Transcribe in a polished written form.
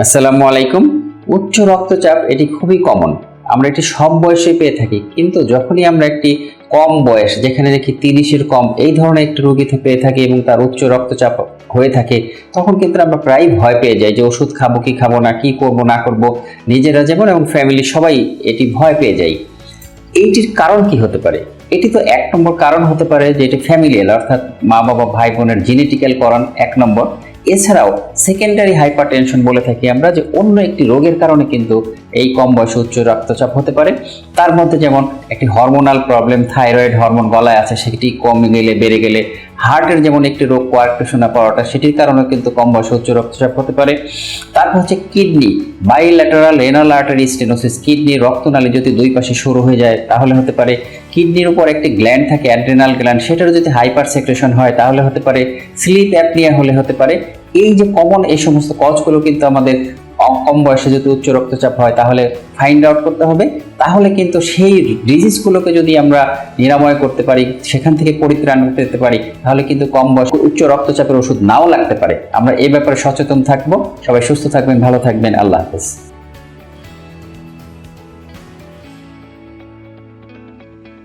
আসসালামু আলাইকুম। উচ্চ রক্তচাপ এটি খুবই কমন, আমরা এটি সব বয়সে পেয়ে থাকি। কিন্তু যখনই আমরা একটি কম বয়স, যেখানে দেখি 30-এর কম, এই ধরনের একটি রোগীতে পেয়ে থাকি এবং তার উচ্চ রক্তচাপ হয়ে থাকে, তখন কিন্তু আমরা প্রায় ভয় পেয়ে যাই যে ওষুধ খাবো কি খাবো না, কি করব না করব, নিজেরা যেমন এবং ফ্যামিলি সবাই এটি ভয় পেয়ে যাই। এইটির কারণ কি হতে পারে? এটি তো 1 নম্বর কারণ হতে পারে যে এটি ফ্যামিলিয়াল, অর্থাৎ মা বাবা ভাই বোনের জেনেটিক্যাল কারণ 1 নম্বর। এছাড়াও সেকেন্ডারি হাইপারটেনশন বলে থাকি আমরা, যে অন্য একটি রোগের কারণে কিন্তু এই কম বয়সে উচ্চ রক্তচাপ হতে পারে। তার মধ্যে যেমন একটি হরমোনাল প্রবলেম, থাইরয়েড হরমোন গলায় আছে, সেটি কমে গেলে বেড়ে গেলে, হার্টের যেমন একটি রোগ কোয়ার্টেশন না পাওয়াটা, সেটির কারণে কিন্তু কম বয়সে উচ্চ রক্তচাপ হতে পারে। তারপর হচ্ছে kidney, bilateral renal artery stenosis, কিডনির রক্তনালী যদি দুই পাশে শুরু হয়ে যায় তাহলে হতে পারে। কিডনির উপর একটি গ্ল্যান্ড থাকে, অ্যাড্রেনাল গ্ল্যান্ড, সেটারও যদি হাইপার সেক্রেশন হয় তাহলে হতে পারে। স্লিপ অ্যাপনিয়া হলে হতে পারে। এই যে কমন এই সমস্ত কজগুলো কিন্তু আমাদের কম বয়সে যদি উচ্চ রক্তচাপ হয় তাহলে ফাইন্ড আউট করতে হবে। তাহলে কিন্তু সেই ডিজিজগুলোকে যদি আমরা নিরাময় করতে পারি, সেখান থেকে পরিত্রাণ পেতে পারি, তাহলে কিন্তু কম বয়সে উচ্চ রক্তচাপের ওষুধ নাও লাগতে পারে। আমরা এই ব্যাপারে সচেতন থাকবো। সবাই সুস্থ থাকবেন, ভালো থাকবেন। আল্লাহ হাফেজ।